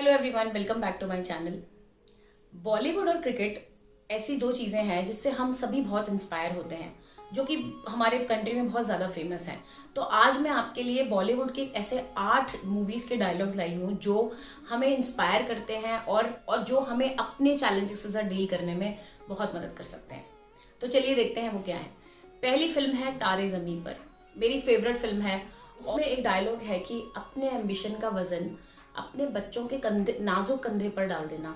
Hello everyone, welcome back to my channel. Bollywood और cricket ऐसी दो चीज़ें हैं जिससे हम सभी बहुत इंस्पायर होते हैं, जो कि हमारे कंट्री में बहुत ज़्यादा फेमस हैं। तो आज मैं आपके लिए बॉलीवुड के ऐसे 8 मूवीज़ के डायलॉग्स लाई हूँ जो हमें इंस्पायर करते हैं और जो हमें अपने चैलेंजेस के साथ डील करने में बहुत मदद कर सकते हैं। तो चलिए देखते हैं वो क्या है। पहली फिल्म है तारे ज़मीं पर। मेरी फेवरेट फिल्म है। उसमें एक डायलॉग है कि अपने एम्बिशन का वजन अपने बच्चों के कंधे, नाजुक कंधे पर डाल देना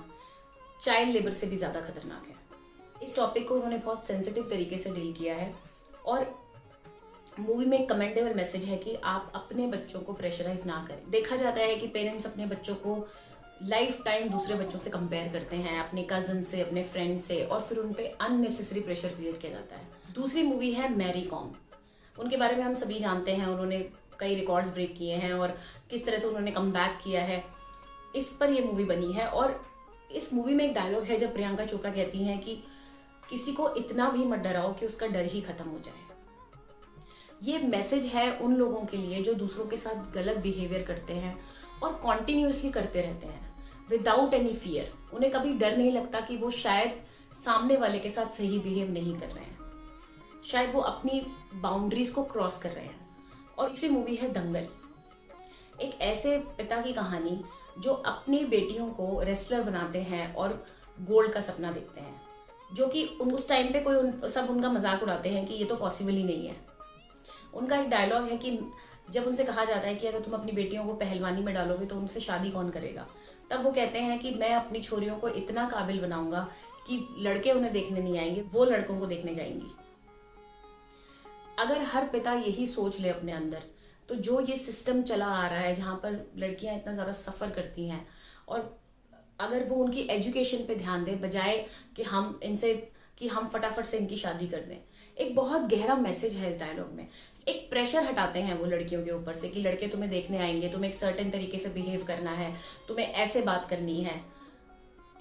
चाइल्ड लेबर से भी ज़्यादा खतरनाक है। इस टॉपिक को उन्होंने बहुत सेंसिटिव तरीके से डील किया है और मूवी में एक कमेंडेबल मैसेज है कि आप अपने बच्चों को प्रेशराइज ना करें। देखा जाता है कि पेरेंट्स अपने बच्चों को लाइफ टाइम दूसरे बच्चों से कंपेयर करते हैं, अपने कजन से, अपने फ्रेंड से, और फिर उन पर अननेसेसरी प्रेशर क्रिएट किया जाता है। दूसरी मूवी है मैरी कॉम। उनके बारे में हम सभी जानते हैं, उन्होंने कई रिकॉर्ड्स ब्रेक किए हैं और किस तरह से उन्होंने कम बैक किया है। इस पर ये मूवी बनी है और इस मूवी में एक डायलॉग है जब प्रियंका चोपड़ा कहती हैं कि किसी को इतना भी मत डराओ कि उसका डर ही खत्म हो जाए। ये मैसेज है उन लोगों के लिए जो दूसरों के साथ गलत बिहेवियर करते हैं और कॉन्टिन्यूसली करते रहते हैं विदाउट एनी फियर। उन्हें कभी डर नहीं लगता कि वो शायद सामने वाले के साथ सही बिहेव नहीं कर रहे हैं, शायद वो अपनी बाउंड्रीज को क्रॉस कर रहे हैं। और तीसरी मूवी है दंगल। एक ऐसे पिता की कहानी जो अपनी बेटियों को रेसलर बनाते हैं और गोल्ड का सपना देखते हैं, जो कि उस टाइम पे सब उनका मजाक उड़ाते हैं कि ये तो पॉसिबल ही नहीं है। उनका एक डायलॉग है कि जब उनसे कहा जाता है कि अगर तुम अपनी बेटियों को पहलवानी में डालोगे तो उनसे शादी कौन करेगा, तब वो कहते हैं कि मैं अपनी छोरियों को इतना काबिल बनाऊंगा कि लड़के उन्हें देखने नहीं आएंगे, वो लड़कों को देखने जाएंगी। अगर हर पिता यही सोच ले अपने अंदर, तो जो ये सिस्टम चला आ रहा है जहाँ पर लड़कियाँ इतना ज़्यादा सफ़र करती हैं, और अगर वो उनकी एजुकेशन पे ध्यान दें बजाय कि हम फटाफट से इनकी शादी कर दें। एक बहुत गहरा मैसेज है इस डायलॉग में। एक प्रेशर हटाते हैं वो लड़कियों के ऊपर से कि लड़के तुम्हें देखने आएंगे, तुम्हें एक सर्टेन तरीके से बिहेव करना है, तुम्हें ऐसे बात करनी है,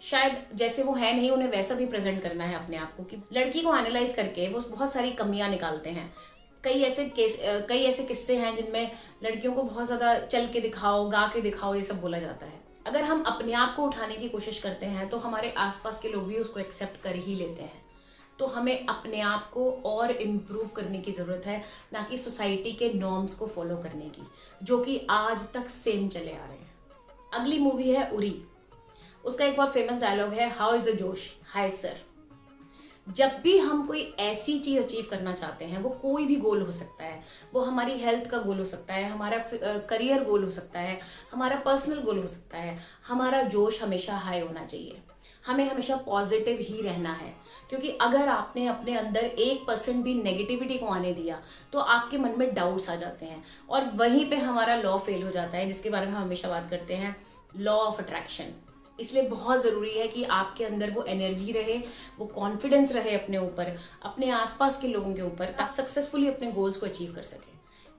शायद जैसे वो है नहीं उन्हें वैसा भी प्रेजेंट करना है अपने आप को। कि लड़की को एनालाइज करके वो बहुत सारी कमियां निकालते हैं। कई ऐसे किस्से हैं जिनमें लड़कियों को बहुत ज़्यादा चल के दिखाओ, गा के दिखाओ, ये सब बोला जाता है। अगर हम अपने आप को उठाने की कोशिश करते हैं तो हमारे आसपास के लोग भी उसको एक्सेप्ट कर ही लेते हैं। तो हमें अपने आप को और इम्प्रूव करने की ज़रूरत है, ना कि सोसाइटी के नॉर्म्स को फॉलो करने की, जो कि आज तक सेम चले आ रहे हैं। अगली मूवी है उरी। उसका एक बहुत फेमस डायलॉग है, हाउ इज़ द जोश, हाय सर। जब भी हम कोई ऐसी चीज़ अचीव करना चाहते हैं, वो कोई भी गोल हो सकता है, वो हमारी हेल्थ का गोल हो सकता है, हमारा करियर गोल हो सकता है, हमारा पर्सनल गोल हो सकता है, हमारा जोश हमेशा हाई होना चाहिए। हमें हमेशा पॉजिटिव ही रहना है, क्योंकि अगर आपने अपने अंदर 1% भी नेगेटिविटी को आने दिया तो आपके मन में डाउट्स आ जाते हैं और वहीं पे हमारा लॉ फेल हो जाता है, जिसके बारे में हम हमेशा बात करते हैं, लॉ ऑफ अट्रैक्शन। इसलिए बहुत ज़रूरी है कि आपके अंदर वो एनर्जी रहे, वो कॉन्फिडेंस रहे अपने ऊपर, अपने आसपास के लोगों के ऊपर, आप सक्सेसफुली अपने गोल्स को अचीव कर सकें।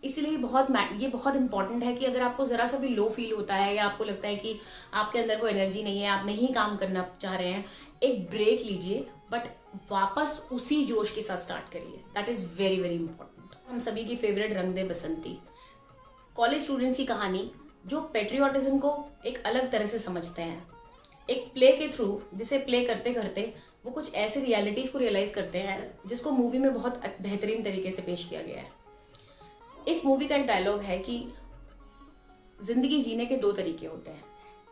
इसलिए ये बहुत इंपॉर्टेंट है कि अगर आपको ज़रा सा भी लो फील होता है या आपको लगता है कि आपके अंदर वो एनर्जी नहीं है, आप नहीं काम करना चाह रहे हैं, एक ब्रेक लीजिए, बट वापस उसी जोश के साथ स्टार्ट करिए। That is very very important. हम सभी की फेवरेट रंग दे बसंती। कॉलेज स्टूडेंट्स की कहानी जो पेट्रियाटिज्म को एक अलग तरह से समझते हैं, एक प्ले के थ्रू, जिसे प्ले करते करते वो कुछ ऐसे रियलिटीज़ को रियलाइज़ करते हैं जिसको मूवी में बहुत बेहतरीन तरीके से पेश किया गया है। इस मूवी का एक डायलॉग है कि ज़िंदगी जीने के 2 तरीके होते हैं।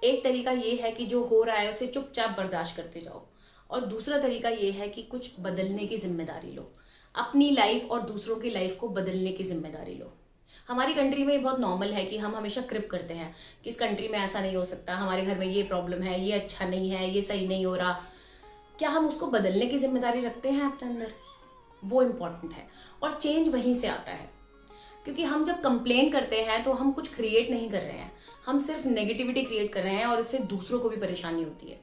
एक तरीका ये है कि जो हो रहा है उसे चुपचाप बर्दाश्त करते जाओ, और दूसरा तरीका ये है कि कुछ बदलने की जिम्मेदारी लो, अपनी लाइफ और दूसरों की लाइफ को बदलने की जिम्मेदारी लो। हमारी कंट्री में ये बहुत नॉर्मल है कि हम हमेशा क्रिप करते हैं कि इस कंट्री में ऐसा नहीं हो सकता, हमारे घर में ये प्रॉब्लम है, ये अच्छा नहीं है, ये सही नहीं हो रहा। क्या हम उसको बदलने की जिम्मेदारी रखते हैं अपने अंदर? वो इम्पॉर्टेंट है, और चेंज वहीं से आता है। क्योंकि हम जब कंप्लेन करते हैं तो हम कुछ क्रिएट नहीं कर रहे हैं, हम सिर्फ नेगेटिविटी क्रिएट कर रहे हैं और इससे दूसरों को भी परेशानी होती है।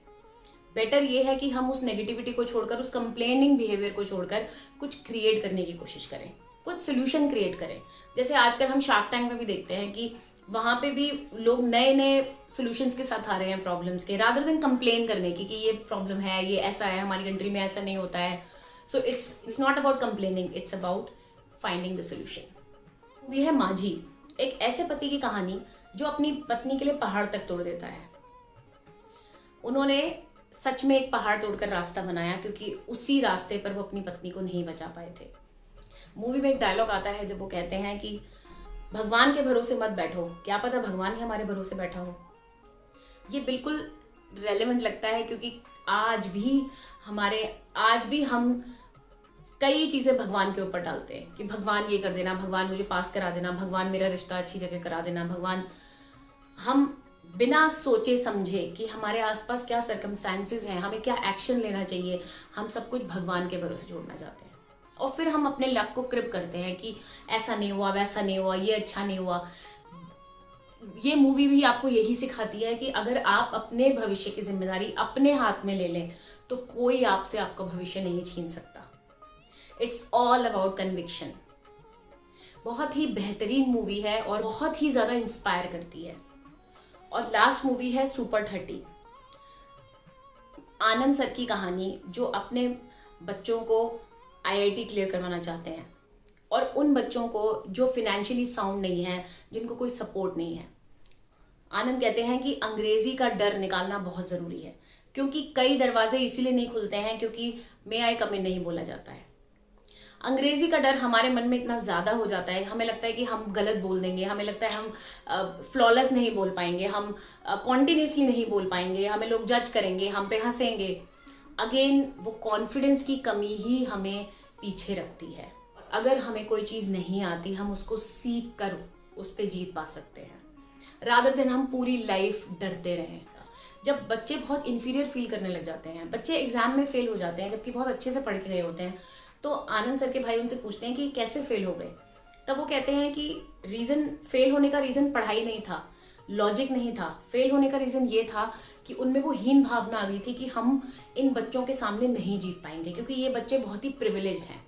बेटर ये है कि हम उस नेगेटिविटी को छोड़कर, उस कंप्लेनिंग बिहेवियर को छोड़कर कुछ क्रिएट करने की कोशिश करें, कुछ सोल्यूशन क्रिएट करें। जैसे आजकल हम शार्क टैंक में भी देखते हैं कि वहाँ पे भी लोग नए नए सोल्यूशंस के साथ आ रहे हैं प्रॉब्लम्स के, रादर देन कंप्लेन करने की कि ये प्रॉब्लम है, ये ऐसा है, हमारी कंट्री में ऐसा नहीं होता है। So it's not about complaining, it's about finding the solution. ये है माझी। एक ऐसे पति की कहानी जो अपनी पत्नी के लिए पहाड़ तक तोड़ देता है। उन्होंने सच में एक पहाड़ तोड़कर रास्ता बनाया, क्योंकि उसी रास्ते पर वो अपनी पत्नी को नहीं बचा पाए थे। मूवी में एक डायलॉग आता है जब वो कहते हैं कि भगवान के भरोसे मत बैठो, क्या पता भगवान ही हमारे भरोसे बैठा हो। ये बिल्कुल रेलेवेंट लगता है, क्योंकि आज भी हम कई चीज़ें भगवान के ऊपर डालते हैं कि भगवान ये कर देना, भगवान मुझे पास करा देना, भगवान मेरा रिश्ता अच्छी जगह करा देना, भगवान। हम बिना सोचे समझे कि हमारे आसपास क्या सर्कमस्टांसेस हैं, हमें क्या एक्शन लेना चाहिए, हम सब कुछ भगवान के भरोसे छोड़ना चाहते हैं। और फिर हम अपने लक को क्रिप करते हैं कि ऐसा नहीं हुआ, वैसा नहीं हुआ, ये अच्छा नहीं हुआ। ये मूवी भी आपको यही सिखाती है कि अगर आप अपने भविष्य की जिम्मेदारी अपने हाथ में ले लें तो कोई आपसे आपका भविष्य नहीं छीन सकता। It's all about conviction. बहुत ही बेहतरीन मूवी है और बहुत ही ज़्यादा इंस्पायर करती है। और लास्ट मूवी है सुपर 30। आनंद सर की कहानी, जो अपने बच्चों को IIT क्लियर करवाना चाहते हैं, और उन बच्चों को जो फिनेंशियली साउंड नहीं है, जिनको कोई सपोर्ट नहीं है। आनंद कहते हैं कि अंग्रेजी का डर निकालना बहुत ज़रूरी है, क्योंकि कई दरवाजे इसीलिए नहीं खुलते हैं क्योंकि मे आई कम इन नहीं बोला जाता है। अंग्रेजी का डर हमारे मन में इतना ज़्यादा हो जाता है, हमें लगता है कि हम गलत बोल देंगे, हमें लगता है हम फ्लॉलेस नहीं बोल पाएंगे, हम कॉन्टिन्यूसली नहीं बोल पाएंगे, हमें लोग जज करेंगे, हम पे हंसेंगे। अगेन वो कॉन्फिडेंस की कमी ही हमें पीछे रखती है। अगर हमें कोई चीज़ नहीं आती, हम उसको सीख कर उस पर जीत पा सकते हैं, रादर देन हम पूरी लाइफ डरते रहें। जब बच्चे बहुत इन्फीरियर फील करने लग जाते हैं, बच्चे एग्जाम में फेल हो जाते हैं जबकि बहुत अच्छे से पढ़ के गए होते हैं, तो आनंद सर के भाई उनसे पूछते हैं कि कैसे फेल हो गए। तब वो कहते हैं कि फेल होने का रीज़न पढ़ाई नहीं था, लॉजिक नहीं था। फेल होने का रीज़न ये था कि उनमें वो हीन भावना आ गई थी कि हम इन बच्चों के सामने नहीं जीत पाएंगे, क्योंकि ये बच्चे बहुत ही प्रिविलेज्ड हैं।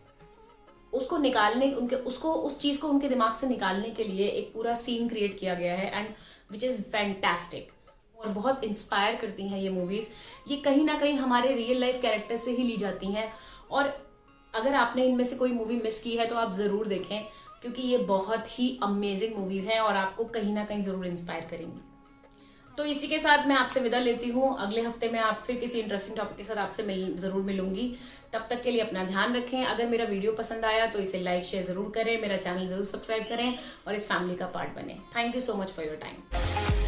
उसको निकालने उस चीज़ को उनके दिमाग से निकालने के लिए एक पूरा सीन क्रिएट किया गया है, एंड विच इज़ फैंटास्टिक। और बहुत इंस्पायर करती हैं ये मूवीज़। ये कहीं ना कहीं हमारे रियल लाइफ कैरेक्टर से ही ली जाती हैं, और अगर आपने इनमें से कोई मूवी मिस की है तो आप ज़रूर देखें, क्योंकि ये बहुत ही अमेजिंग मूवीज़ हैं और आपको कहीं ना कहीं ज़रूर इंस्पायर करेंगी। तो इसी के साथ मैं आपसे विदा लेती हूँ। अगले हफ्ते में आप फिर किसी इंटरेस्टिंग टॉपिक के साथ आपसे ज़रूर मिलूंगी। तब तक के लिए अपना ध्यान रखें। अगर मेरा वीडियो पसंद आया तो इसे लाइक शेयर ज़रूर करें, मेरा चैनल ज़रूर सब्सक्राइब करें और इस फैमिली का पार्ट बने। Thank you so much for your time.